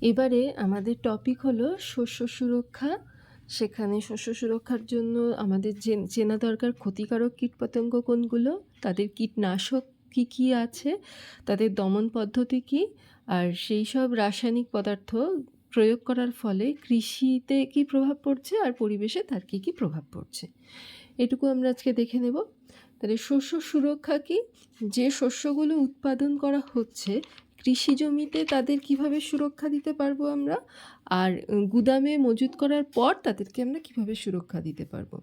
এবারে আমাদের টপিক হলো শস্য সুরক্ষা। সেখানে শস্য সুরক্ষার জন্য আমাদের চেনা দরকার ক্ষতিকারক কীটপতঙ্গ কোনগুলো, তাদের কীটনাশক কী কী আছে, তাদের দমন পদ্ধতি কী, আর সেই সব রাসায়নিক পদার্থ প্রয়োগ করার ফলে কৃষিতে কী প্রভাব পড়ছে আর পরিবেশে তার কী কী প্রভাব পড়ছে, এটুকু আমরা আজকে দেখে নেব। তাহলে শস্য সুরক্ষা কি? যে শস্যগুলো উৎপাদন করা হচ্ছে কৃষি জমিতে তাদের কিভাবে সুরক্ষা দিতে পারবো আমরা, আর গুদামে মজুত করার পর তাদেরকে আমরা কিভাবে সুরক্ষা দিতে পারবো।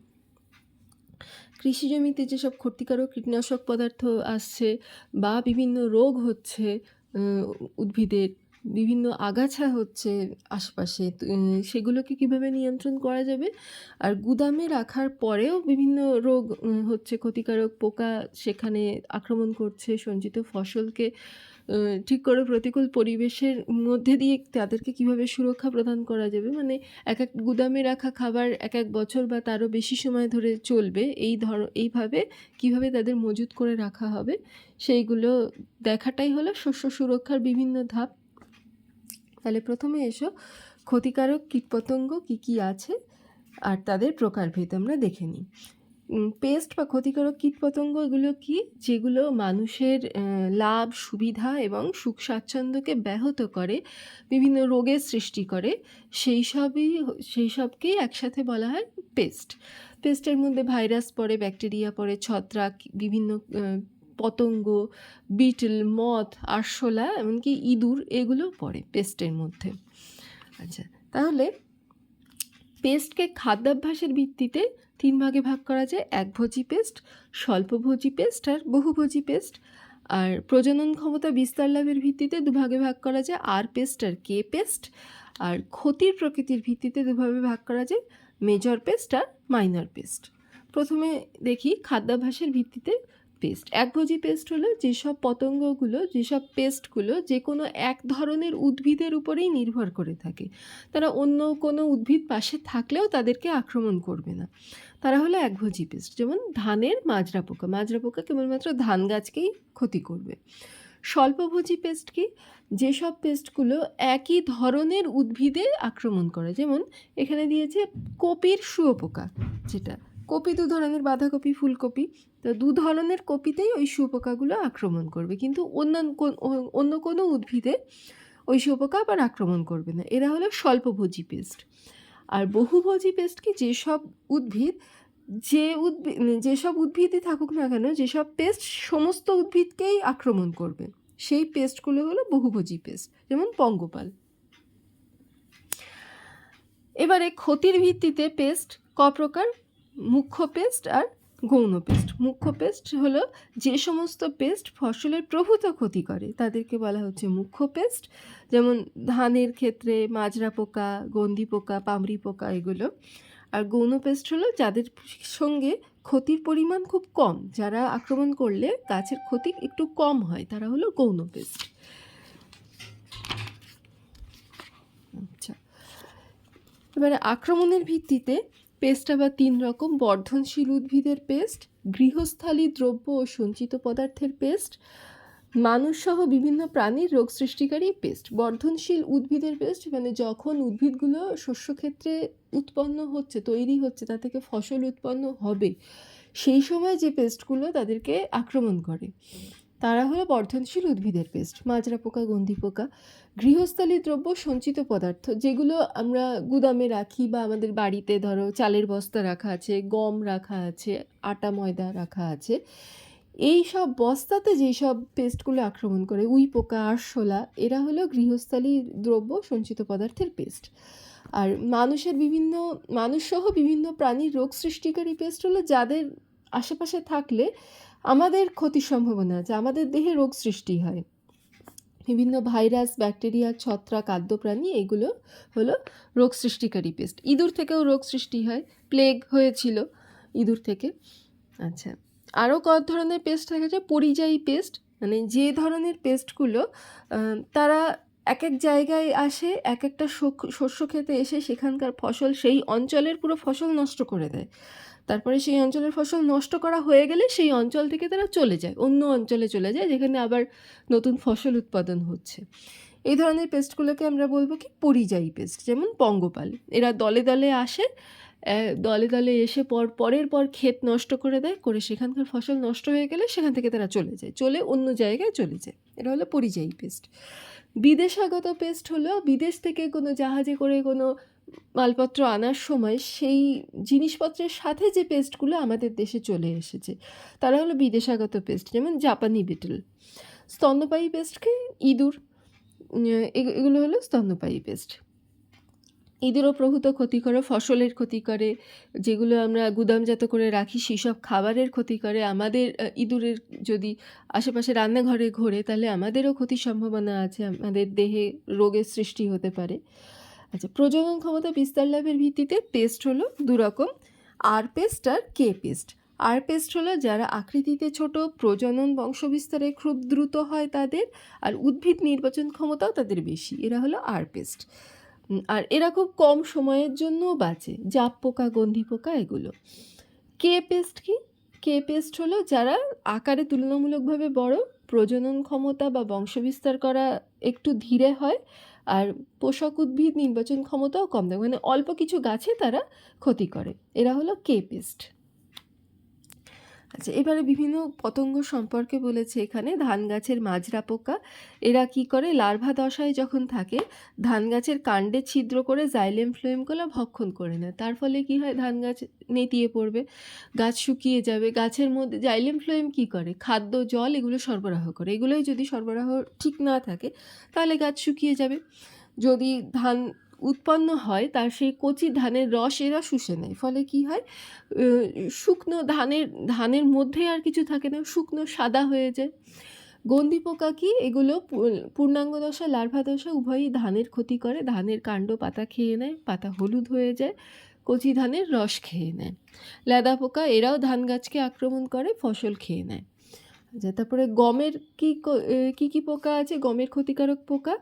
কৃষি জমিতে যেসব ক্ষতিকারক কীটনাশক পদার্থ আসছে বা বিভিন্ন রোগ হচ্ছে উদ্ভিদের, বিভিন্ন আগাছা হচ্ছে আশপাশে, সেগুলোকে কিভাবে নিয়ন্ত্রণ করা যাবে। আর গুদামে রাখার পরেও বিভিন্ন রোগ হচ্ছে, ক্ষতিকারক পোকা সেখানে আক্রমণ করছে, সঞ্চিত ফসলকে ঠিক করে প্রতিকূল পরিবেশের মধ্যে দিয়ে তাদেরকে কিভাবে সুরক্ষা প্রদান করা যাবে, মানে এক এক গুদামে রাখা খাবার এক এক বছর বা তারও বেশি সময় ধরে চলবে, এইভাবে কিভাবে তাদের মজুত করে রাখা হবে, সেইগুলো দেখাটাই হলো শস্য সুরক্ষার বিভিন্ন ধাপ। তাহলে প্রথমে এসো ক্ষতিকারক কীটপতঙ্গ কী কী আছে আর তাদের প্রকারভেদ আমরা দেখে নিই। পেস্ট বা ক্ষতিকারক কীটপতঙ্গ এগুলো কি? যেগুলো মানুষের লাভ, সুবিধা এবং সুখ স্বাচ্ছন্দ্যকে ব্যাহত করে, বিভিন্ন রোগের সৃষ্টি করে, সেই সবকেই একসাথে বলা হয় পেস্ট। পেস্টের মধ্যে ভাইরাস পড়ে, ব্যাকটেরিয়া পড়ে, ছত্রাক, বিভিন্ন পতঙ্গ, বিটল, মথ, আরশোলা, এমনকি ইঁদুর, এগুলো পড়ে পেস্টের মধ্যে। আচ্ছা, তাহলে পেস্টকে খাদ্যাভ্যাসের ভিত্তিতে 3 ভাগে ভাগ করা যায়: একভোজী পেস্ট, স্বল্পভোজী পেস্ট আর বহুভোজী পেস্ট। আর প্রজনন ক্ষমতা বিস্তার লাভের ভিত্তিতে 2 ভাগে ভাগ করা যায়: আর পেস্ট আর কে পেস্ট। আর ক্ষতির প্রকৃতির ভিত্তিতে 2 ভাগে ভাগ করা যায়: মেজর পেস্ট আর মাইনর পেস্ট। প্রথমে দেখি খাদ্যাভ্যাসের ভিত্তিতে পেস্ট। একভোজী পেস্ট হলো যেসব পতঙ্গগুলো, যেসব পেস্টগুলো যে কোনো এক ধরনের উদ্ভিদের উপরেই নির্ভর করে থাকে, তারা অন্য কোনো উদ্ভিদ পাশে থাকলেও তাদেরকে আক্রমণ করবে না, তারা হলো একভোজী পেস্ট। যেমন ধানের মাজরা পোকা, মাজরা পোকা কেবলমাত্র ধান গাছকেই ক্ষতি করবে। স্বল্পভোজী পেস্ট কি? যেসব পেস্টগুলো একই ধরনের উদ্ভিদে আক্রমণ করে, যেমন এখানে দিয়েছে কপির শুঁয়োপোকা, যেটা কপি 2 ধরনের, বাঁধাকপি, ফুলকপি, তো 2 ধরনের কপিতেই ওই শুঁয়োপোকাগুলো আক্রমণ করবে, কিন্তু অন্য কোনো উদ্ভিদে ওই শুঁয়োপোকা আবার আক্রমণ করবে না। এরা হলো স্বল্পভোজী পেস্ট। আর বহুভোজী পেস্ট কি? যেসব উদ্ভিদই থাকুক না কেন, যেসব পেস্ট সমস্ত উদ্ভিদকেই আক্রমণ করবে, সেই পেস্টগুলো হলো বহুভোজী পেস্ট, যেমন পঙ্গপাল। এবারে ক্ষতির ভিত্তিতে পেস্ট ক প্রকার: মুখ্য পেস্ট আর গৌণ পেস্ট। মুখ্য পেস্ট হলো যে সমস্ত পেস্ট ফসলের প্রভূত ক্ষতি করে, তাদেরকে বলা হচ্ছে মুখ্য পেস্ট, যেমন ধানের ক্ষেত্রে মাজরা পোকা, গন্ধি পোকা, পামরি পোকা, এগুলো। আর গৌণ পেস্ট হলো যাদের সঙ্গে ক্ষতির পরিমাণ খুব কম, যারা আক্রমণ করলে গাছের ক্ষতি একটু কম হয়, তারা হলো গৌণ পেস্ট। আচ্ছা, এবারে আক্রমণের ভিত্তিতে পেস্ট আবার 3 রকম: বর্ধনশীল উদ্ভিদের পেস্ট, গৃহস্থালী দ্রব্য ও সঞ্চিত পদার্থের পেস্ট, মানুষসহ বিভিন্ন প্রাণীর রোগ সৃষ্টিকারী পেস্ট। বর্ধনশীল উদ্ভিদের পেস্ট মানে যখন উদ্ভিদগুলো শস্যক্ষেত্রে উৎপন্ন হচ্ছে, তৈরি হচ্ছে, তা থেকে ফসল উৎপন্ন হবে, সেই সময় যে পেস্টগুলো তাদেরকে আক্রমণ করে, তারা হলো বর্ধনশীল উদ্ভিদের পেস্ট, মাজরা পোকা, গন্ধি পোকা। গৃহস্থালী দ্রব্য, সঞ্চিত পদার্থ, যেগুলো আমরা গুদামে রাখি বা আমাদের বাড়িতে ধরো চালের বস্তা রাখা আছে, গম রাখা আছে, আটা ময়দা রাখা আছে, এই সব বস্তাতে যেই সব পেস্টগুলো আক্রমণ করে, উই পোকা, আরশোলা, এরা হলো গৃহস্থালী দ্রব্য, সঞ্চিত পদার্থের পেস্ট। আর মানুষসহ বিভিন্ন প্রাণীর রোগ সৃষ্টিকারী পেস্ট হলো যাদের আশেপাশে থাকলে আমাদের ক্ষতির সম্ভাবনা আছে, আমাদের দেহে রোগ সৃষ্টি হয়। বিভিন্ন ভাইরাস, ব্যাকটেরিয়া, ছত্রাক, আদ্যপ্রাণী, এগুলো হলো রোগ সৃষ্টিকারী পেস্ট। ইঁদুর থেকেও রোগ সৃষ্টি হয়, প্লেগ হয়েছিল ইঁদুর থেকে। আচ্ছা, আরও কত ধরনের পেস্ট দেখা যায়: পরিযায়ী পেস্ট, মানে যে ধরনের পেস্টগুলো তারা এক এক জায়গায় আসে, এক একটা শস্য খেতে এসে সেখানকার ফসল, সেই অঞ্চলের পুরো ফসল নষ্ট করে দেয়, তারপরে সেই অঞ্চলের ফসল নষ্ট করা হয়ে গেলে সেই অঞ্চল থেকে তারা চলে যায়, অন্য অঞ্চলে চলে যায়, যেখানে আবার নতুন ফসল উৎপাদন হচ্ছে। এই ধরনের পেস্টগুলোকে আমরা বলবো কি পরিযায়ী পেস্ট, যেমন পঙ্গপাল। এরা দলে দলে আসে, দলে দলে এসে পরের পর ক্ষেত নষ্ট করে দেয়, করে সেখানকার ফসল নষ্ট হয়ে গেলে সেখান থেকে তারা চলে যায়, চলে অন্য জায়গায় চলে যায়। এটা হলো পরিযায়ী পেস্ট। বিদেশাগত পেস্ট হলো বিদেশ থেকে কোনো জাহাজে করে কোনো মালপত্র আনার সময় সেই জিনিসপত্রের সাথে যে পেস্টগুলো আমাদের দেশে চলে এসেছে, তারা হলো বিদেশাগত পেস্ট, যেমন জাপানি বিটল। স্তন্যপায়ী পেস্টকে ইঁদুর, এগুলো হলো স্তন্যপায়ী পেস্ট। ইঁদুরও প্রভূত ক্ষতি করে, ফসলের ক্ষতি করে, যেগুলো আমরা গুদামজাত করে রাখি সেই সব খাবারের ক্ষতি করে। আমাদের ইঁদুরের যদি আশেপাশে রান্নাঘরে ঘোরে তাহলে আমাদেরও ক্ষতির সম্ভাবনা আছে, আমাদের দেহে রোগের সৃষ্টি হতে পারে। আচ্ছা, প্রজনন ক্ষমতা বিস্তার লাভের ভিত্তিতে পেস্ট হলো দুরকম, আর পেস্ট আর কে পেস্ট। আর পেস্ট হলো যারা আকৃতিতে ছোট, প্রজনন বংশবিস্তারে খুব দ্রুত হয় তাদের, আর উদ্ভিদ নির্বাচন ক্ষমতাও তাদের বেশি, এরা হলো আর পেস্ট। আর এরা খুব কম সময়ের জন্যও বাঁচে, জাপ পোকা, গন্ধি পোকা, এগুলো। কে পেস্ট কি? কে পেস্ট হলো যারা আকারে তুলনামূলকভাবে বড়, প্রজনন ক্ষমতা বা বংশবিস্তার করা একটু ধীরে হয়, আর পোষক উদ্ভিদ নির্বাচন ক্ষমতাও কম দেয়, মানে অল্প কিছু গাছে তারা ক্ষতি করে। এরা হলো কে পেস্ট। আচ্ছা, এবারে বিভিন্ন পতঙ্গ সম্পর্কে বলেছে এখানে। ধান গাছের মাজরা পোকা, এরা কি করে, লার্ভা দশায় যখন থাকে ধান গাছের কাণ্ডে ছিদ্র করে জাইলেম ফ্লোয়েমগুলো ভক্ষণ করে নেয়। তার ফলে কি হয়, ধান গাছ নেতিয়ে পড়বে, গাছ শুকিয়ে যাবে। গাছের মধ্যে জাইলেম ফ্লোয়েম কী করে, খাদ্য, জল এগুলো সরবরাহ করে। এগুলোই যদি সরবরাহ ঠিক না থাকে তাহলে গাছ শুকিয়ে যাবে। যদি ধান উৎপন্ন হয় তার সেই কচি ধানের রস এরা শুষে নেয়, ফলে কি হয়, শুকনো ধানের মধ্যে আর কিছু থাকে না, শুকনো সাদা হয়ে যায়। গন্ধি পোকা কি, এগুলো পূর্ণাঙ্গ দশা, লার্ভা দশা উভয়ই ধানের ক্ষতি করে। ধানের কাণ্ড পাতা খেয়ে নেয়, পাতা হলুদ হয়ে যায়, কচি ধানের রস খেয়ে নেয়। লেদা পোকা, এরাও ধান গাছকে আক্রমণ করে, ফসল খেয়ে নেয়। আচ্ছা, তারপরে গমের কি পোকা আছে, গমের ক্ষতিকারক পোকা?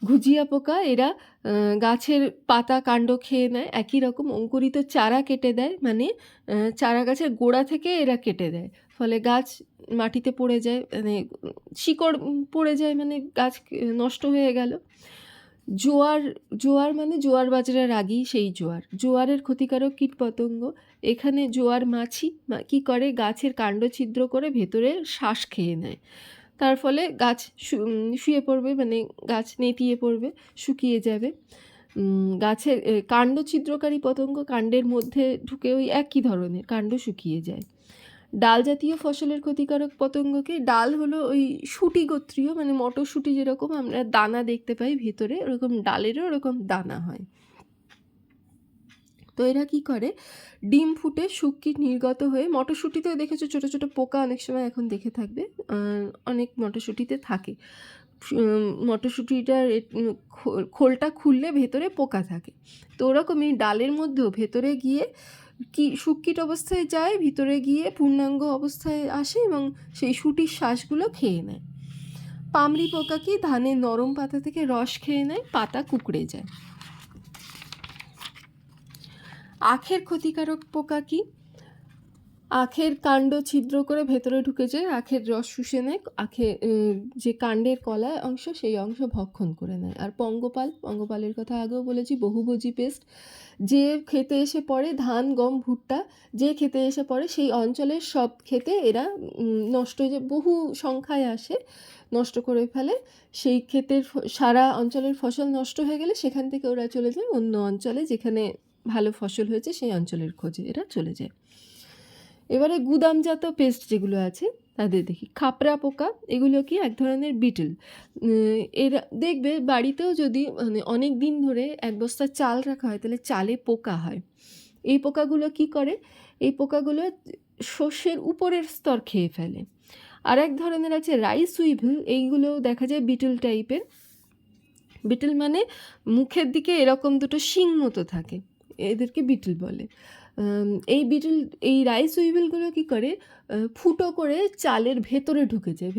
ঘুজিয়া পোকা, এরা গাছের পাতা কাণ্ড খেয়ে নেয়। একই রকম অঙ্কুরিত চারা কেটে দেয়, মানে চারা গাছের গোড়া থেকে এরা কেটে দেয়, ফলে গাছ মাটিতে পড়ে যায়, মানে শিকড় পড়ে যায়, মানে গাছ নষ্ট হয়ে গেল। জোয়ার মানে জোয়ার বাজরা রাগি, সেই জোয়ারের ক্ষতিকারক কীটপতঙ্গ। এখানে জোয়ার মাছি কী করে, গাছের কাণ্ড ছিদ্র করে ভেতরে শ্বাস খেয়ে নেয়, তার ফলে গাছ শুয়ে পড়বে, মানে গাছ নেতিয়ে পড়বে, শুকিয়ে যাবে। গাছের কাণ্ড ছিদ্রকারী পতঙ্গ কাণ্ডের মধ্যে ঢুকে ওই একই ধরনের, কাণ্ড শুকিয়ে যায়। ডাল জাতীয় ফসলের ক্ষতিকারক পতঙ্গকে, ডাল হলো ওই শুঁটি গোত্রীয়, মানে মটরশুঁটি যেরকম আমরা দানা দেখতে পাই ভেতরে, ওরকম ডালেরও ওরকম দানা হয়। তো এরা কী করে, ডিম ফুটে শুক্কি নির্গত হয়ে, মটরশুঁটিতেও দেখেছো ছোটো ছোটো পোকা অনেক সময় এখন দেখে থাকবে, অনেক মটরশুঁটিতে থাকে। মটরশুঁটিটার খোলটা খুললে ভেতরে পোকা থাকে, তো ওরকমই ডালের মধ্যেও ভেতরে গিয়ে কি শুক্কিট অবস্থায় যায়, ভিতরে গিয়ে পূর্ণাঙ্গ অবস্থায় আসে এবং সেই শুঁটির শ্বাসগুলো খেয়ে নেয়। পামরি পোকা কি, ধানের নরম পাতা থেকে রস খেয়ে নেয়, পাতা কুঁকড়ে যায়। আখের ক্ষতিকারক পোকা কি, আখের কাণ্ড ছিদ্র করে ভেতরে ঢুকে যায়, আখের রস শুষে নেয়, যে কাণ্ডের কলা অংশ সেই অংশ ভক্ষণ করে নেয়। আর পঙ্গপালের কথা আগেও বলেছি, বহুভোজী পেস্ট, যে খেতে এসে পড়ে ধান, গম, ভুট্টা, যে খেতে এসে পড়ে সেই অঞ্চলের সব খেতে এরা নষ্ট হয়ে যায়, বহু সংখ্যায় আসে, নষ্ট করে ফেলে। সেই ক্ষেতের সারা অঞ্চলের ফসল নষ্ট হয়ে গেলে সেখান থেকে ওরা চলে যায় অন্য অঞ্চলে, যেখানে ভালো ফসল হয়েছে সেই অঞ্চলের খোঁজে এরা চলে যায়। এবারে গুদামজাত পেস্ট যেগুলো আছে তাদের দেখি। খাপরা পোকা, এগুলো কি এক ধরনের বিটল। এরা দেখবে বাড়িতেও যদি মানে অনেক দিন ধরে এক বস্তা চাল রাখা হয় তাহলে চালে পোকা হয়। এই পোকাগুলো কি করে, এই পোকাগুলো শস্যের উপরের স্তর খেয়ে ফেলে। আর এক ধরনের আছে রাইস উইভল, এইগুলো দেখা যায় বিটল টাইপের। বিটল মানে মুখের দিকে এরকম দুটো শিং মতো থাকে, এদেরকে বিটল বলে। এই রাইস উইভেলগুলো কী করে, ফুটো করে চালের ভেতরে ঢুকে যায়,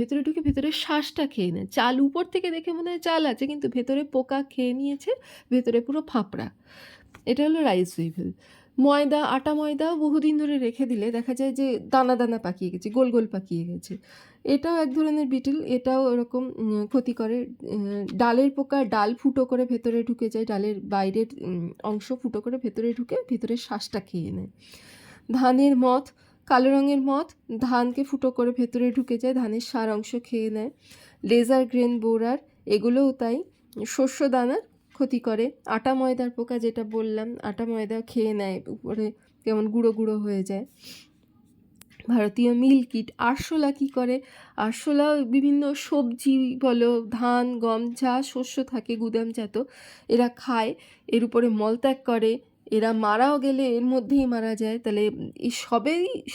ভেতরে শ্বাসটা খেয়ে নেয়। চাল উপর থেকে দেখে মনে হয় চাল আছে, কিন্তু ভেতরে পোকা খেয়ে নিয়েছে, ভেতরে পুরো ফাঁপড়া। এটা হলো রাইস উইভেল। ময়দা, আটা ময়দাও বহুদিন ধরে রেখে দিলে দেখা যায় যে দানা দানা পাকিয়ে গেছে, গোল গোল পাকিয়ে গেছে। এটাও এক ধরনের বিটল, এটাও ওরকম ক্ষতি করে। ডালের পোকা, ডাল ফুটো করে ভেতরে ঢুকে যায়, ডালের বাইরের অংশ ফুটো করে ভেতরে ঢুকে ভেতরের শ্বাসটা খেয়ে নেয়। ধানের মথ, কালো রঙের মথ ধানকে ফুটো করে ভেতরে ঢুকে যায়, ধানের সার অংশ খেয়ে নেয়। লেজার গ্রেন বোরার, এগুলোও তাই, শস্য দানার ক্ষতি করে। আটা ময়দার পোকা যেটা বললাম, আটা ময়দা খেয়ে নেয়, উপরে কেমন গুঁড়ো গুঁড়ো হয়ে যায়। ভারতীয় মিল্কিট, আরশোলা কী করে? আরশোলা বিভিন্ন সবজি বলো, ধান গম যা শস্য থাকে গুদামজাত, এরা খায়, এর উপরে মলত্যাগ করে, এরা মারাও গেলে এর মধ্যেই মারা যায়। তাহলে এই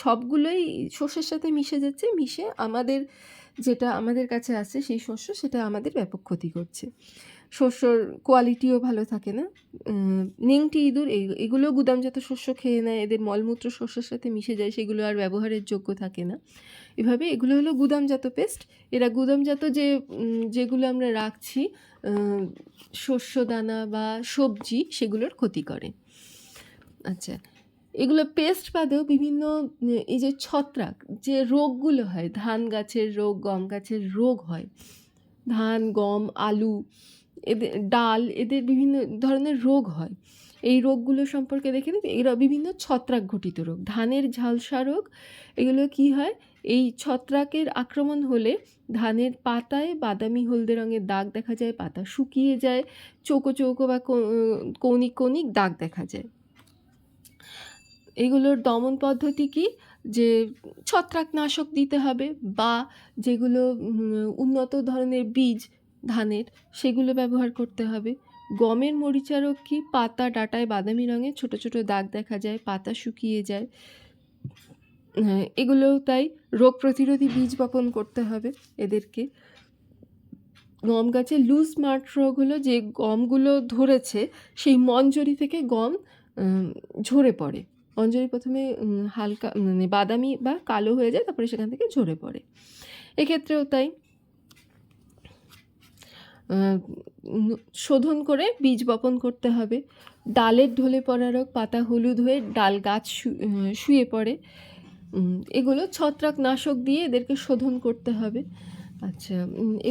সবগুলোই শস্যের সাথে মিশে যাচ্ছে, মিশে আমাদের যেটা আমাদের কাছে আসছে সেই শস্য, সেটা আমাদের ব্যাপক ক্ষতি করছে। শস্যর কোয়ালিটিও ভালো থাকে না। নেংটি ইঁদুর, এগুলো গুদামজাত শস্য খেয়ে নেয়, এদের মলমূত্র শস্যের সাথে মিশে যায়, সেগুলো আর ব্যবহারের যোগ্য থাকে না। এভাবে এগুলো হলো গুদামজাত পেস্ট। এরা গুদামজাত যেগুলো আমরা রাখছি শস্য দানা বা সবজি, সেগুলোর ক্ষতি করে। আচ্ছা, এগুলো পেস্ট বাদেও বিভিন্ন এই যে ছত্রাক, যে রোগগুলো হয়, ধান গাছের রোগ, গম গাছের রোগ হয়, ধান গম আলু এদের ডাল, এদের বিভিন্ন ধরনের রোগ হয়। এই রোগগুলো সম্পর্কে দেখে নিই। এরা বিভিন্ন ছত্রাক ঘটিত রোগ, ধানের ঝালসা রোগ, এগুলো কি হয়? এই ছত্রাকের আক্রমণ হলে ধানের পাতায় বাদামি হলদে রঙের দাগ দেখা যায়, পাতা শুকিয়ে যায়, চৌকো চৌকো বা কৌণিক কৌণিক দাগ দেখা যায়। এগুলোর দমন পদ্ধতি কি? যে ছত্রাকনাশক দিতে হবে, বা যেগুলো উন্নত ধরনের বীজ ধানের, সেগুলো ব্যবহার করতে হবে। গমের মরিচা রোগ কি? পাতা ডাঁটায় বাদামি রঙের ছোট ছোট দাগ দেখা যায়, পাতা শুকিয়ে যায়, এগুলোও তাই। রোগ প্রতিরোধী বীজ বপন করতে হবে এদেরকে। গম গাছে লুজ মার্ট রোগ হলো যে গমগুলো ধরেছে সেই মঞ্জরি থেকে গম ঝরে পড়ে। মঞ্জরি প্রথমে হালকা মানে বাদামি বা কালো হয়ে যায়, তারপরে সেখান থেকে ঝরে পড়ে। এক্ষেত্রেও তাই, শোধন করে বীজ বপন করতে হবে। ডালের ঢলে পড়া রোগ, পাতা হলুদ হয়ে ডাল গাছ শুয়ে পড়ে, এগুলো ছত্রাকনাশক দিয়ে এদেরকে শোধন করতে হবে। আচ্ছা,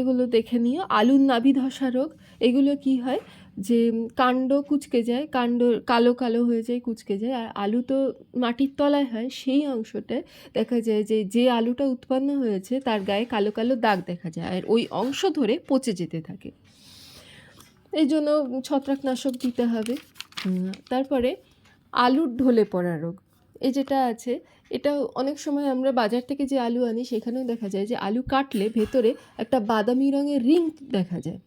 এগুলো দেখে নিও। আলুর নাভি ধসা রোগ, এগুলো কি হয়? যে কাণ্ড কুঁচকে যায়, কাণ্ড কালো কালো হয়ে যায়, কুঁচকে যায়, আর আলু তো মাটির তলায় হয়, সেই অংশটায় দেখা যায় যে আলুটা উৎপন্ন হয়েছে তার গায়ে কালো কালো দাগ দেখা যায়, আর ওই অংশ ধরে পচে যেতে থাকে। এই জন্য ছত্রাকনাশক দিতে হবে। তারপরে আলুর ঢলে পড়া রোগ, এই যেটা আছে, এটা অনেক সময় আমরা বাজার থেকে যে আলু আনি সেখানেও দেখা যায় যে আলু কাটলে ভেতরে একটা বাদামি রঙের রিং দেখা যায়।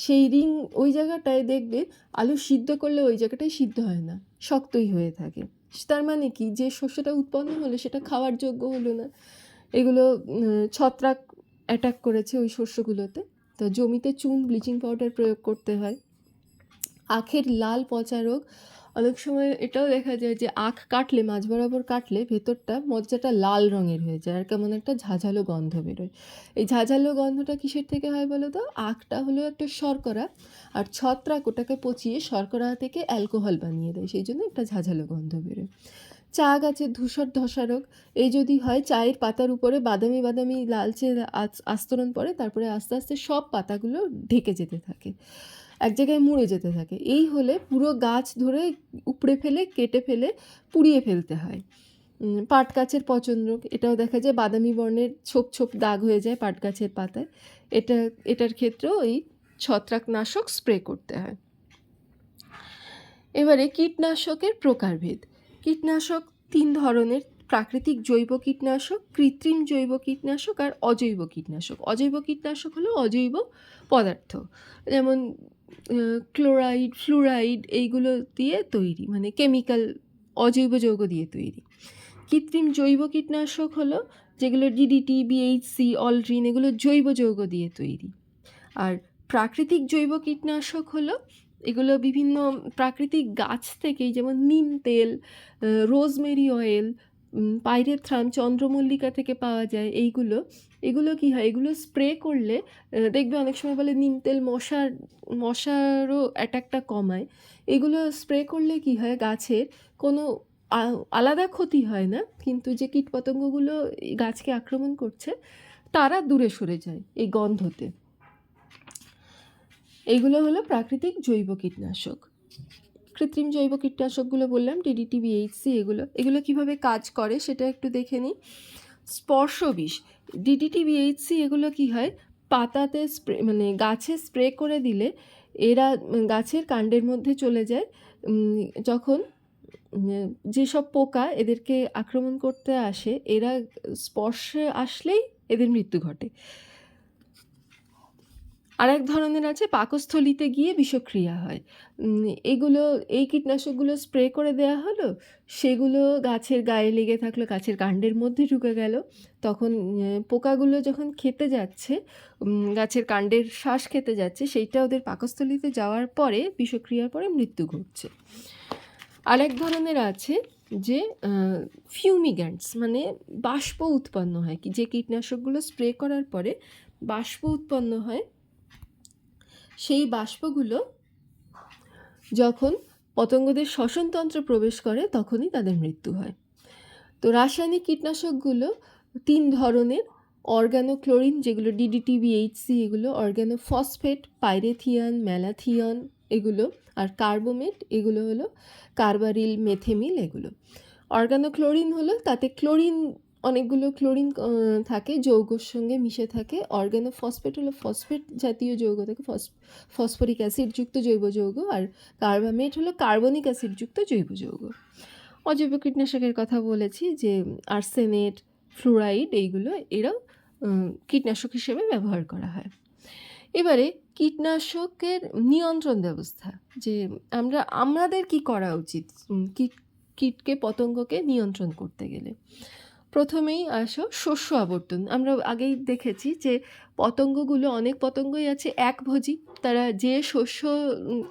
সেই রিং, ওই জায়গাটায় দেখবে আলু সিদ্ধ করলে ওই জায়গাটায় সিদ্ধ হয় না, শক্তই হয়ে থাকে। তার মানে কি? যে শস্যটা উৎপন্ন হলো সেটা খাওয়ার যোগ্য হলো না। এগুলো ছত্রাক অ্যাটাক করেছে ওই শস্যগুলোতে। তো জমিতে চুন, ব্লিচিং পাউডার প্রয়োগ করতে হয়। আখের লাল পচা রোগ, অনেক সময় এটাও দেখা যায় যে আখ কাটলে, মাঝ বরাবর কাটলে ভেতরটা মজ্জাটা লাল রঙের হয়ে যায়, আর কেমন একটা ঝাঁঝালো গন্ধ বেরোয়। এই ঝাঁঝালো গন্ধটা কিসের থেকে হয় বলো তো? আখটা হলো একটা শর্করা, আর ছত্রাক ওটাকে পচিয়ে শর্করা থেকে অ্যালকোহল বানিয়ে দেয়, সেই জন্য একটা ঝাঁঝালো গন্ধ বেরোয়। চা গাছের ধূসর ধসা রোগ, এই যদি হয় চায়ের পাতার উপরে বাদামি বাদামি লালচে আস্তরণ পড়ে, তারপরে আস্তে আস্তে সব পাতাগুলো ঢেকে যেতে থাকে, এক জায়গায় মুড়ে যেতে থাকে। এই হলে পুরো গাছ ধরে উপড়ে ফেলে, কেটে ফেলে, পুড়িয়ে ফেলতে হয়। পাট গাছের পচন রোগ, এটাও দেখা যায় বাদামি বর্ণের ছোপ ছোপ দাগ হয়ে যায় পাট গাছের পাতায়। এটার ক্ষেত্রেও এই ছত্রাকনাশক স্প্রে করতে হয়। এবারে কীটনাশকের প্রকারভেদ। কীটনাশক 3 ধরনের: প্রাকৃতিক জৈব কীটনাশক, কৃত্রিম জৈব কীটনাশক, আর অজৈব কীটনাশক। অজৈব কীটনাশক হলো অজৈব পদার্থ, যেমন ক্লোরাইড, ফ্লুরাইড, এইগুলো দিয়ে তৈরি, মানে কেমিক্যাল, অজৈব যৌগ দিয়ে তৈরি। কৃত্রিম জৈব কীটনাশক হলো যেগুলো ডিডিটি, বিএইচসি, অলড্রিন, এগুলো জৈব যৌগ দিয়ে তৈরি। আর প্রাকৃতিক জৈব কীটনাশক হলো এগুলো বিভিন্ন প্রাকৃতিক গাছ থেকেই, যেমন নিম তেল, রোজমেরি অয়েল, পাইরেথ্রাম চন্দ্রমল্লিকা থেকে পাওয়া যায়। এগুলো কী হয়, এগুলো স্প্রে করলে দেখবে অনেক সময় বলে নিম তেল মশারও অ্যাটাকটা কমায়। এগুলো স্প্রে করলে কী হয়, গাছের কোনো আলাদা ক্ষতি হয় না, কিন্তু যে কীটপতঙ্গগুলো এই গাছকে আক্রমণ করছে তারা দূরে সরে যায় এই গন্ধতে। এইগুলো হলো প্রাকৃতিক জৈব কীটনাশক। কৃত্রিম জৈব কীটনাশকগুলো বললাম, ডিডিটি, বিএইচসি, এগুলো কীভাবে কাজ করে সেটা একটু দেখে নিই। স্পর্শ বিষ, ডিডিটি, বিএইচসি এগুলো কী হয়, পাতাতে স্প্রে মানে গাছে স্প্রে করে দিলে এরা গাছের কাণ্ডের মধ্যে চলে যায়। যখন যেসব পোকা এদেরকে আক্রমণ করতে আসে, এরা স্পর্শে আসলেই এদের মৃত্যু ঘটে। আরেক ধরনের আছে পাকস্থলিতে গিয়ে বিষক্রিয়া হয়। এই কীটনাশকগুলো স্প্রে করে দেওয়া হলো, সেগুলো গাছের গায়ে লেগে থাকলো, গাছের কাণ্ডের মধ্যে ঢুকে গেল। তখন পোকাগুলো যখন খেতে যাচ্ছে, গাছের কাণ্ডের শ্বাস খেতে যাচ্ছে, সেইটা ওদের পাকস্থলিতে যাওয়ার পরে বিষক্রিয়ার পরে মৃত্যু ঘটছে। আরেক ধরনের আছে যে ফিউমিগ্যান্টস, মানে বাষ্প উৎপন্ন হয়, যে কীটনাশকগুলো স্প্রে করার পরে বাষ্প উৎপন্ন হয়, সেই বাষ্পগুলো যখন পতঙ্গদের শ্বসনতন্ত্রে প্রবেশ করে তখনই তাদের মৃত্যু হয়। তো রাসায়নিক কীটনাশকগুলো 3 ধরনের: অর্গানোক্লোরিন, যেগুলো ডিডিটি, বিএইচসি, এগুলো অর্গানোফসফেট, পাইরেথিয়ন, ম্যালাথিয়ন এগুলো, আর কার্বোমেট, এগুলো হলো কার্বারিল, মেথেমিল এগুলো। অর্গানোক্লোরিন হলো তাতে অনেকগুলো ক্লোরিন থাকে, যৌগর সঙ্গে মিশে থাকে। অর্গানোফসফেট হলো ফসফেট জাতীয় যৌগ থাকে, ফসফরিক অ্যাসিডযুক্ত জৈব যৌগ। আর কার্বামেট হলো কার্বনিক অ্যাসিডযুক্ত জৈব যৌগ। অজৈব কীটনাশকের কথা বলেছি, যে আর্সেনেট, ফ্লুরাইড, এরাও কীটনাশক হিসেবে ব্যবহার করা হয়। এবারে কীটনাশকের নিয়ন্ত্রণ ব্যবস্থা, যে আমাদের কি করা উচিত কীটকে পতঙ্গকে নিয়ন্ত্রণ করতে গেলে। প্রথমেই আসো শস্য আবর্তন। আমরা আগেই দেখেছি যে অনেক পতঙ্গই আছে একভোজী, তারা যে শস্য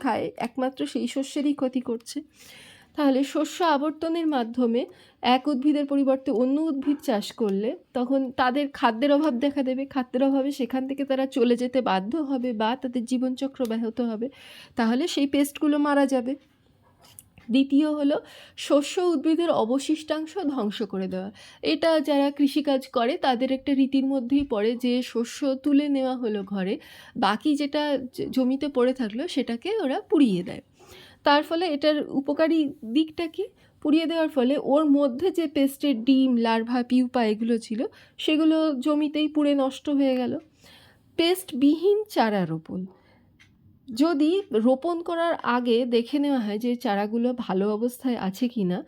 খায় একমাত্র সেই শস্যেরই ক্ষতি করছে। তাহলে শস্য আবর্তনের মাধ্যমে এক উদ্ভিদের পরিবর্তে অন্য উদ্ভিদ চাষ করলে তখন তাদের খাদ্যের অভাব দেখা দেবে, খাদ্যের অভাবে সেখান থেকে তারা চলে যেতে বাধ্য হবে বা তাদের জীবনচক্র ব্যাহত হবে, তাহলে সেই পেস্টগুলো মারা যাবে। দ্বিতীয় হলো শস্য উদ্ভিদের অবশিষ্টাংশ ধ্বংস করে দেওয়া। এটা যারা কৃষিকাজ করে তাদের একটা রীতির মধ্যেই পড়ে, যে শস্য তুলে নেওয়া হলো ঘরে, বাকি যেটা জমিতে পড়ে থাকলো সেটাকে ওরা পুড়িয়ে দেয়। তার ফলে এটার উপকারী দিকটা কি, পুড়িয়ে দেওয়ার ফলে ওর মধ্যে যে পেস্টের ডিম, লার্ভা, পিউপা এগুলো ছিল, সেগুলো জমিতেই পুড়ে নষ্ট হয়ে গেল। পেস্টবিহীন চারা রোপণ, যদি রোপণ করার আগে দেখে নেওয়া হয় যে চারাগুলো ভালো অবস্থায় আছে কি না,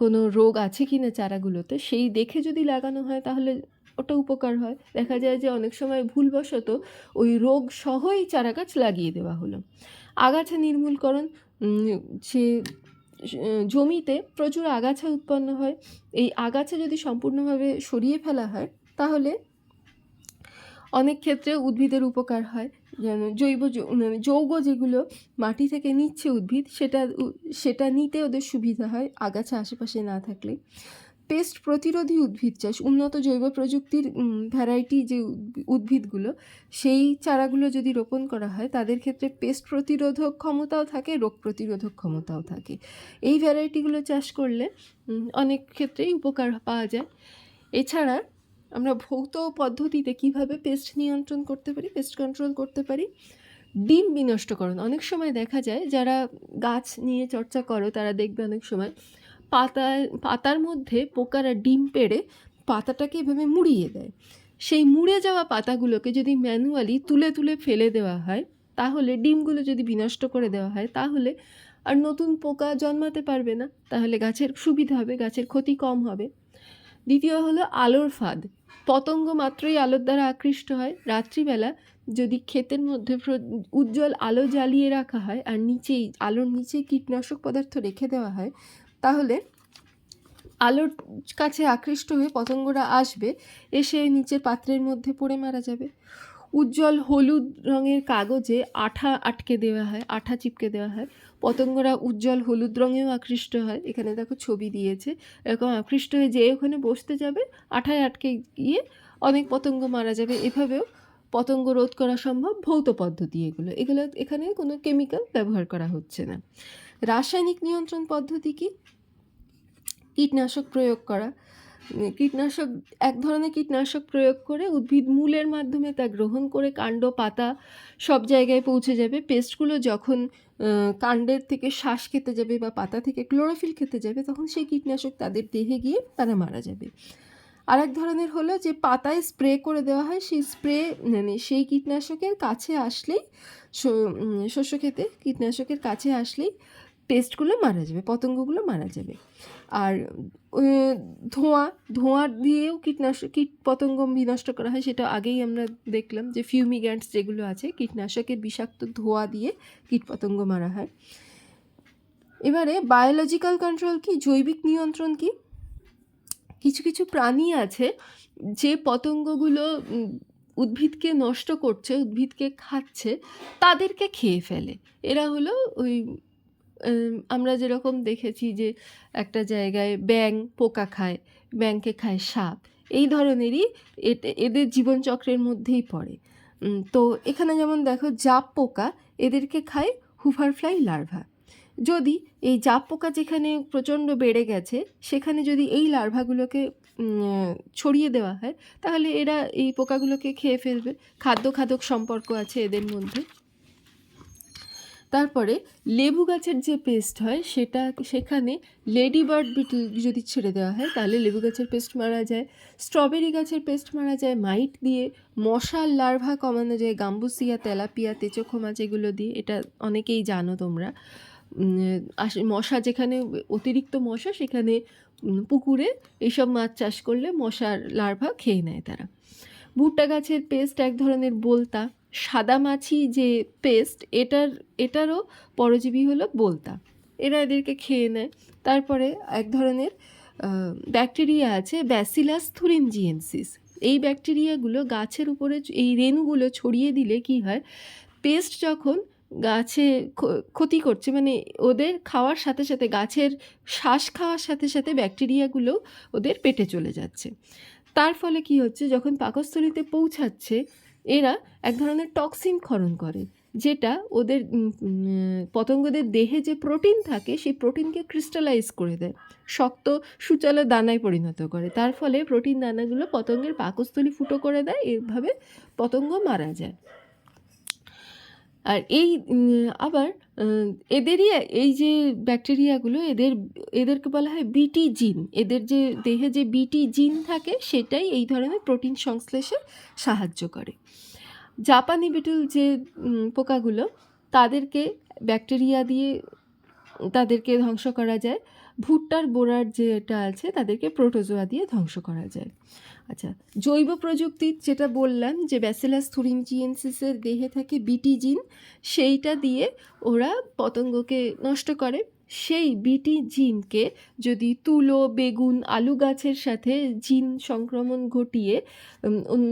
কোনো রোগ আছে কি না চারাগুলোতে, সেই দেখে যদি লাগানো হয় তাহলে ওটা উপকার হয়। দেখা যায় যে অনেক সময় ভুলবশত ওই রোগ সহই চারা গাছ লাগিয়ে দেওয়া হলো। আগাছা নির্মূলকরণ, সে জমিতে প্রচুর আগাছা উৎপন্ন হয়, এই আগাছা যদি সম্পূর্ণভাবে সরিয়ে ফেলা হয় তাহলে অনেক ক্ষেত্রে উদ্ভিদের উপকার হয়। যেন যৌগ যেগুলো মাটি থেকে নিচ্ছে উদ্ভিদ, সেটা নিতে ওদের সুবিধা হয় আগাছা আশেপাশে না থাকলে। পেস্ট প্রতিরোধী উদ্ভিদ চাষ, উন্নত জৈব প্রযুক্তির ভ্যারাইটি যে উদ্ভিদগুলো, সেই চারাগুলো যদি রোপণ করা হয় তাদের ক্ষেত্রে পেস্ট প্রতিরোধক ক্ষমতাও থাকে, রোগ প্রতিরোধক ক্ষমতাও থাকে। এই ভ্যারাইটিগুলো চাষ করলে অনেক ক্ষেত্রেই উপকার পাওয়া যায়। এছাড়া আমরা ভৌত পদ্ধতিতে কিভাবে পেস্ট নিয়ন্ত্রণ করতে পারি, পেস্ট কন্ট্রোল করতে পারি। ডিম বিনষ্টকরণ, অনেক সময় দেখা যায় যারা গাছ নিয়ে চর্চা করো তারা দেখবে অনেক সময় পাতার মধ্যে পোকারা ডিম পেড়ে পাতাটাকে এভাবে মুড়িয়ে দেয়। সেই মুড়ে যাওয়া পাতাগুলোকে যদি ম্যানুয়ালি তুলে তুলে ফেলে দেওয়া হয়, তাহলে ডিমগুলো যদি বিনষ্ট করে দেওয়া হয়, তাহলে আর নতুন পোকা জন্মাতে পারবে না, তাহলে গাছের সুবিধা হবে, গাছের ক্ষতি কম হবে। দ্বিতীয় হলো আলোর ফাঁদ। পতঙ্গ মাত্রই আলোর দ্বারা আকৃষ্ট হয়। রাত্রিবেলা যদি ক্ষেতের মধ্যে উজ্জ্বল আলো জ্বালিয়ে রাখা হয় আর আলোর নিচেই কীটনাশক পদার্থ রেখে দেওয়া হয়, তাহলে আলোর কাছে আকৃষ্ট হয়ে পতঙ্গরা আসবে, এসে নিচের পাত্রের মধ্যে পড়ে মারা যাবে। উজ্জ্বল হলুদ রঙের কাগজে আঠা আটকে দেওয়া হয়, আঠা চিপকে দেওয়া হয়। পতঙ্গরা উজ্জ্বল হলুদ রঙেও আকৃষ্ট হয়, এখানে দেখো ছবি দিয়েছে, এরকম আকৃষ্ট হয়ে যে ওখানে বসতে যাবে আঠায় আটকে গিয়ে অনেক পতঙ্গ মারা যাবে। এভাবেও পতঙ্গ রোধ করা সম্ভব ভৌত পদ্ধতি। এগুলো এগুলো এখানে কোনো কেমিক্যাল ব্যবহার করা হচ্ছে না। রাসায়নিক নিয়ন্ত্রণ পদ্ধতি কি? কীটনাশক প্রয়োগ করা। কীটনাশক, এক ধরনের কীটনাশক প্রয়োগ করে উদ্ভিদ মূলের মাধ্যমে তা গ্রহণ করে কাণ্ড পাতা সব জায়গায় পৌঁছে যাবে। পেস্টগুলো যখন কাণ্ডের থেকে শ্বাস খেতে যাবে বা পাতা থেকে ক্লোরোফিল খেতে যাবে, তখন সেই কীটনাশক তাদের দেহে গিয়ে তারা মারা যাবে। আর এক ধরনের হলো যে পাতায় স্প্রে করে দেওয়া হয়, সেই স্প্রে মানে সেই কীটনাশকের কাছে আসলেই শস্য খেতে কীটনাশকের কাছে আসলেই পেস্টগুলো মারা যাবে, পতঙ্গগুলো মারা যাবে। আর ধোঁয়া দিয়েও কীট পতঙ্গ বিনষ্ট করা হয়, সেটা আগেই আমরা দেখলাম যে ফিউমিগ্যান্টস যেগুলো আছে, কীটনাশকের বিষাক্ত ধোঁয়া দিয়ে কীটপতঙ্গ মারা হয়। এবারে বায়োলজিক্যাল কন্ট্রোল কি? জৈবিক নিয়ন্ত্রণ কি? কিছু কিছু প্রাণী আছে যে পতঙ্গগুলো উদ্ভিদকে নষ্ট করছে, উদ্ভিদকে খাচ্ছে, তাদেরকে খেয়ে ফেলে। এরা হলো ওই আমরা যেরকম দেখেছি যে একটা জায়গায় ব্যাঙ পোকা খায়, ব্যাঙকে খায় সাপ, এই ধরনেরই এদের জীবনচক্রের মধ্যেই পড়ে। তো এখানে যেমন দেখো জাপ পোকা, এদেরকে খায় হুভারফ্লাই লার্ভা। যদি এই জাপ পোকা যেখানে প্রচণ্ড বেড়ে গেছে, সেখানে যদি এই লার্ভাগুলোকে ছড়িয়ে দেওয়া হয়, তাহলে এরা এই পোকাগুলোকে খেয়ে ফেলবে। খাদ্য-খাদক সম্পর্ক আছে এদের মধ্যে। তারপরে লেবু গাছের যে পেস্ট হয় সেখানে লেডি বার্ড বিটল যদি ছেড়ে দেওয়া হয়, তাহলে লেবু গাছের পেস্ট মারা যায়। স্ট্রবেরি গাছের পেস্ট মারা যায় মাইট দিয়ে। মশার লার্ভা কমানো যায় গাম্বুসিয়া, তেলাপিয়া, তেচোখো মাছ, এগুলো দিয়ে। এটা অনেকেই জানো তোমরা। মশা যেখানে অতিরিক্ত মশা, সেখানে পুকুরে এইসব মাছ চাষ করলে মশার লার্ভা খেয়ে নেয় তারা। ভুট্টা গাছের পেস্ট এক ধরনের বোলতা। সাদা মাছি যে পেস্ট, এটারও পরজীবী হলো বোলতা, এরা এদেরকে খেয়ে নেয়। তারপরে এক ধরনের ব্যাকটেরিয়া আছে ব্যাসিলাস থুরিনজিয়েন্সিস। এই ব্যাকটেরিয়াগুলো গাছের উপরে এই রেণুগুলো ছড়িয়ে দিলে কি হয়, পেস্ট যখন গাছে ক্ষতি করছে, মানে ওদের খাওয়ার সাথে সাথে, গাছের শ্বাস খাওয়ার সাথে সাথে ব্যাকটেরিয়াগুলো ওদের পেটে চলে যাচ্ছে। তার ফলে কি হচ্ছে, যখন পাকস্থলীতে পৌঁছাচ্ছে, এরা এক ধরনের টক্সিন ক্ষরণ করে, যেটা ওদের পতঙ্গদের দেহে যে প্রোটিন থাকে, সেই প্রোটিনকে ক্রিস্টালাইজ করে দেয়, শক্ত সুচালো দানায় পরিণত করে। তার ফলে প্রোটিন দানাগুলো পতঙ্গের পাকস্থলী ফুটো করে দেয়, এভাবে পতঙ্গ মারা যায়। আর এই আবার এদেরই এই যে ব্যাকটেরিয়াগুলো, এদেরকে বলা হয় বিটি জিন। এদের যে দেহে যে বিটি জিন থাকে, সেটাই এই ধরনের প্রোটিন সংশ্লেষে সাহায্য করে। জাপানি বিটল যে পোকাগুলো, তাদেরকে ব্যাকটেরিয়া দিয়ে তাদেরকে ধ্বংস করা যায়। ভুট্টার বোড়ার যেটা আছে, তাদেরকে প্রোটোজোয়া দিয়ে ধ্বংস করা যায়। আচ্ছা, জৈব প্রযুক্তি যেটা বললাম যে ব্যাসিলাস থুরিনজিয়েন্সিসের দেহে থাকে বিটি জিন, সেইটা দিয়ে ওরা পতঙ্গকে নষ্ট করে। সেই বিটি জিনকে যদি তুলো, বেগুন, আলু গাছের সাথে জিন সংক্রমণ ঘটিয়ে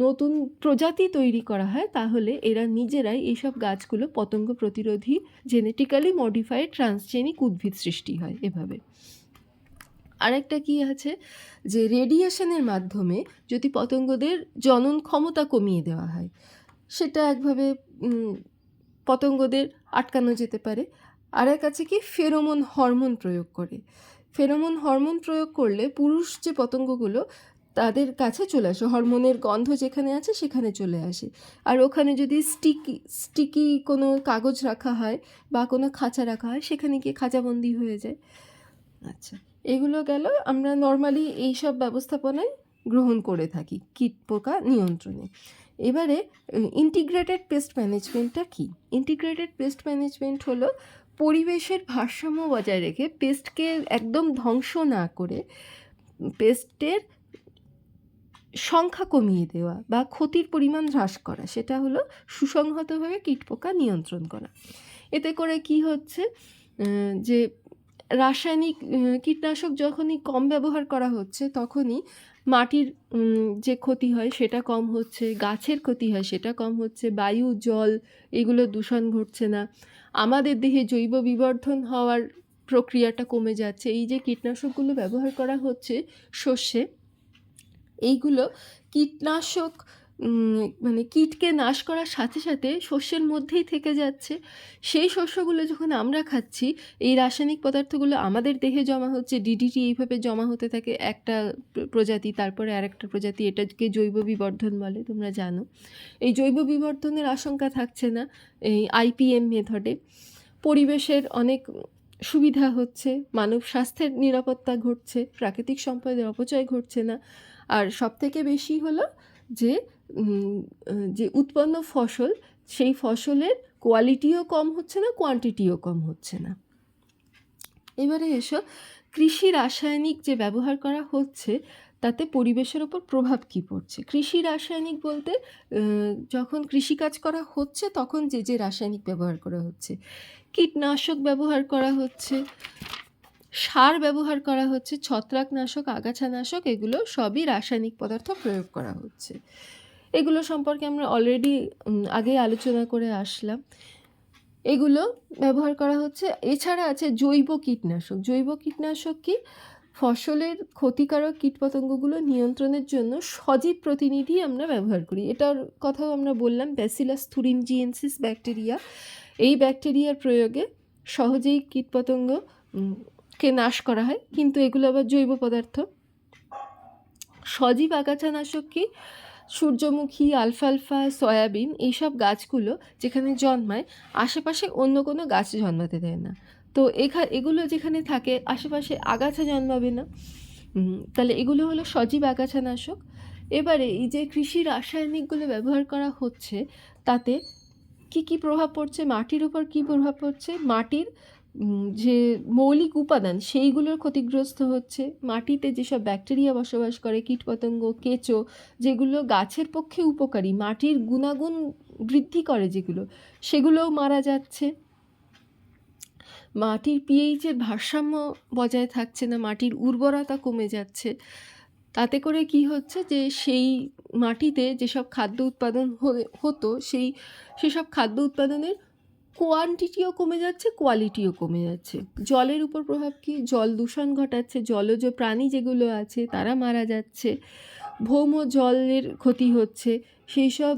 নতুন প্রজাতি তৈরি করা হয়, তাহলে এরা নিজেরাই এইসব গাছগুলো পতঙ্গ প্রতিরোধী জেনেটিক্যালি মডিফাইড ট্রান্সজেনিক উদ্ভিদ সৃষ্টি হয় এভাবে। আরেকটা কি আছে, যে রেডিয়েশনের মাধ্যমে যদি পতঙ্গদের জনন ক্ষমতা কমিয়ে দেওয়া হয়, সেটা একভাবে পতঙ্গদের আটকানো যেতে পারে। আরেক আছে কি, ফেরোমন হরমোন প্রয়োগ করে। ফেরোমন হরমোন প্রয়োগ করলে পুরুষ যে পতঙ্গগুলো, তাদের কাছে চলে আসে, হরমোনের গন্ধ যেখানে আছে সেখানে চলে আসে। আর ওখানে যদি স্টিকি কোনো কাগজ রাখা হয় বা কোনো খাঁচা রাখা হয়, সেখানে গিয়ে খাঁচাবন্দি হয়ে যায়। আচ্ছা, এগুলো গেল আমরা নর্মালি এইসব ব্যবস্থাপনায় গ্রহণ করে থাকি কীট পোকা নিয়ন্ত্রণে। এবারে ইন্টিগ্রেটেড পেস্ট ম্যানেজমেন্টটা কী? ইন্টিগ্রেটেড পেস্ট ম্যানেজমেন্ট হলো পরিবেশের ভারসাম্য বজায় রেখে, পেস্টকে একদম ধ্বংস না করে পেস্টের সংখ্যা কমিয়ে দেওয়া বা ক্ষতির পরিমাণ হ্রাস করা, সেটা হলো সুসংহতভাবে কীটপোকা নিয়ন্ত্রণ করা। এতে করে কি হচ্ছে, যে রাসায়নিক কীটনাশক যখনই কম ব্যবহার করা হচ্ছে, তখনই মাটির যে ক্ষতি হয় সেটা কম হচ্ছে, গাছের ক্ষতি হয় সেটা কম হচ্ছে, বায়ু জল এগুলো দূষণ ঘটছে না, আমাদের দেহে জৈব বিবর্ধন হওয়ার প্রক্রিয়াটা কমে যাচ্ছে। এই যে কীটনাশকগুলো ব্যবহার করা হচ্ছে শস্যে, এইগুলো কীটনাশক মানে কীটকে নাশ করার সাথে সাথে শস্যের মধ্যেই থেকে যাচ্ছে। সেই শস্যগুলো যখন আমরা খাচ্ছি, এই রাসায়নিক পদার্থগুলো আমাদের দেহে জমা হচ্ছে, ডিডিটি এইভাবে জমা হতে থাকে একটা প্রজাতি, তারপরে আরেকটা প্রজাতি, এটাকে জৈব বিবর্ধন বলে, তোমরা জানো। এই জৈব বিবর্ধনের আশঙ্কা থাকছে না এই আইপিএম মেথডে। পরিবেশের অনেক সুবিধা হচ্ছে, মানব স্বাস্থ্যের নিরাপত্তা ঘটছে, প্রাকৃতিক সম্পদের অপচয় ঘটছে না। আর সবথেকে বেশি হলো যে যে উৎপন্ন ফসল, সেই ফসলের কোয়ালিটিও কম হচ্ছে না, কোয়ান্টিটিও কম হচ্ছে না। এবারে এসো কৃষি রাসায়নিক যে ব্যবহার করা হচ্ছে তাতে পরিবেশের ওপর প্রভাব কী পড়ছে। কৃষি রাসায়নিক বলতে যখন কৃষিকাজ করা হচ্ছে তখন যে যে রাসায়নিক ব্যবহার করা হচ্ছে, কীটনাশক ব্যবহার করা হচ্ছে, সার ব্যবহার করা হচ্ছে, ছত্রাকনাশক, আগাছানাশক, এগুলো সবই রাসায়নিক পদার্থ প্রয়োগ করা হচ্ছে। এগুলো সম্পর্কে আমরা অলরেডি আগে আলোচনা করে আসলাম। এগুলো ব্যবহার করা হচ্ছে। এছাড়া আছে জৈব কীটনাশক। জৈব কীটনাশক কি? ফসলের ক্ষতিকারক কীটপতঙ্গগুলো নিয়ন্ত্রণের জন্য সজীব প্রতিনিধি আমরা ব্যবহার করি। এটার কথাও আমরা বললাম, ব্যাসিলাস থুরিনজিয়েন্সিস ব্যাকটেরিয়া। এই ব্যাকটেরিয়ার প্রয়োগে সহজেই কীটপতঙ্গ কে নাশ করা হয়, কিন্তু এগুলো আবার জৈব পদার্থ। সজীব আগাছানাশক কি? সূর্যমুখী, আলফালফা, সয়াবিন এইসব গাছগুলো যেখানে জন্মায় আশেপাশে অন্য কোনো গাছ জন্মাতে দেয় না। তো এগুলো যেখানে থাকে আশেপাশে আগাছা জন্মাবে না, তাহলে এগুলো হলো সজীব আগাছানাশক। এবারে এই যে কৃষি রাসায়নিকগুলো ব্যবহার করা হচ্ছে তাতে কি কি প্রভাব পড়ছে, মাটির উপর কি প্রভাব পড়ছে? মাটির যে মৌলিক উপাদান সেইগুলোর ক্ষতিগ্রস্ত হচ্ছে। মাটিতে যেসব ব্যাকটেরিয়া বসবাস করে, কীটপতঙ্গ, কেঁচো, যেগুলো গাছের পক্ষে উপকারী, মাটির গুণাগুণ বৃদ্ধি করে যেগুলো, সেগুলোও মারা যাচ্ছে। মাটির পিএইচের ভারসাম্য বজায় থাকছে না, মাটির উর্বরতা কমে যাচ্ছে। তাতে করে কি হচ্ছে যে সেই মাটিতে যেসব খাদ্য উৎপাদন হতো সেসব খাদ্য উৎপাদনের কোয়ান্টিটিও কমে যাচ্ছে, কোয়ালিটিও কমে যাচ্ছে। জলের উপর প্রভাব কি? জল দূষণ ঘটাচ্ছে, জলজ প্রাণী যেগুলো আছে তারা মারা যাচ্ছে, ভৌম জলের ক্ষতি হচ্ছে। সেই সব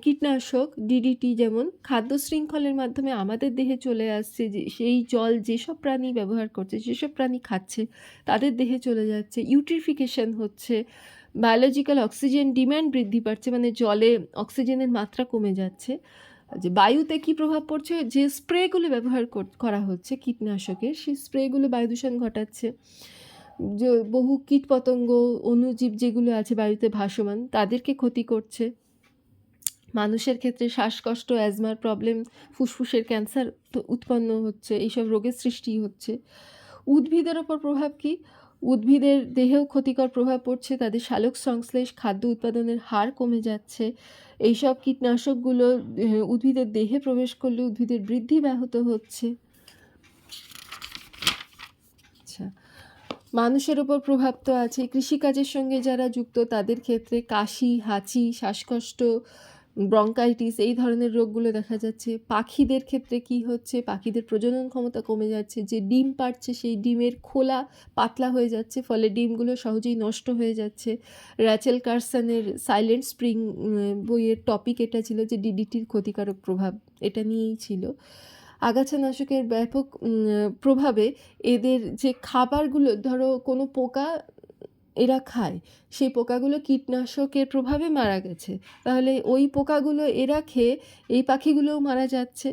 কীটনাশক ডিডিটি যেমন খাদ্য শৃঙ্খলের মাধ্যমে আমাদের দেহে চলে আসছে, যে সেই জল যেসব প্রাণী ব্যবহার করছে, যেসব প্রাণী খাচ্ছে তাদের দেহে চলে যাচ্ছে, ইউট্রিফিকেশন হচ্ছে, বায়োলজিক্যাল অক্সিজেন ডিম্যান্ড বৃদ্ধি পাচ্ছে, মানে জলে অক্সিজেনের মাত্রা কমে যাচ্ছে। যে বায়ুতে কি প্রভাব পড়ছে? যে স্প্রেগুলো ব্যবহার করা হচ্ছে কীটনাশকের, সেই স্প্রেগুলো বায়ু দূষণ ঘটাচ্ছে। যে বহু কীটপতঙ্গ, অণুজীব যেগুলো আছে বায়ুতে ভাসমান, তাদেরকে ক্ষতি করছে। মানুষের ক্ষেত্রে শ্বাসকষ্ট, অ্যাজমার প্রবলেম, ফুসফুসের ক্যান্সার উৎপন্ন হচ্ছে, এইসব রোগের সৃষ্টি হচ্ছে। উদ্ভিদের ওপর প্রভাব কি? উদ্ভিদের দেহেও ক্ষতিকর প্রভাব পড়ছে, তাদের সালোক সংশ্লেষ, খাদ্য উৎপাদনের হার কমে যাচ্ছে। এইসব কীটনাশকগুলো উদ্ভিদের দেহে প্রবেশ করলে উদ্ভিদের বৃদ্ধি ব্যাহত হচ্ছে। আচ্ছা, মানুষের ওপর প্রভাব তো আছে। কৃষিকাজের সঙ্গে যারা যুক্ত তাদের ক্ষেত্রে কাশি, হাঁচি, শ্বাসকষ্ট, ব্রঙ্কাইটিস এই ধরনের রোগগুলো দেখা যাচ্ছে। পাখিদের ক্ষেত্রে কি হচ্ছে? পাখিদের প্রজনন ক্ষমতা কমে যাচ্ছে, যে ডিম পাড়ছে সেই ডিমের খোলা পাতলা হয়ে যাচ্ছে, ফলে ডিমগুলো সহজেই নষ্ট হয়ে যাচ্ছে। র্যাচেল কারসনের সাইলেন্ট স্প্রিং বইয়ের টপিক এটা ছিল, যে ডিডিটির ক্ষতিকারক প্রভাব এটা নিয়েই ছিল। আগাছানাশকের ব্যাপক প্রভাবে এদের যে খাবারগুলো, ধরো কোনো পোকা এরা খায়, সেই পোকাগুলো কীটনাশকের প্রভাবে মারা গেছে, তাহলে ওই পোকাগুলো এরা খেয়ে এই পাখিগুলোও মারা যাচ্ছে।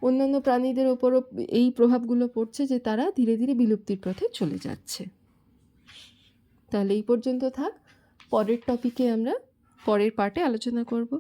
অন্যান্য প্রাণীদের ওপরও এই প্রভাবগুলো পড়ছে, যে তারা ধীরে ধীরে বিলুপ্তির পথে চলে যাচ্ছে। তাহলে এই পর্যন্ত থাক, পরের টপিকে আমরা পরের পার্টে আলোচনা করব।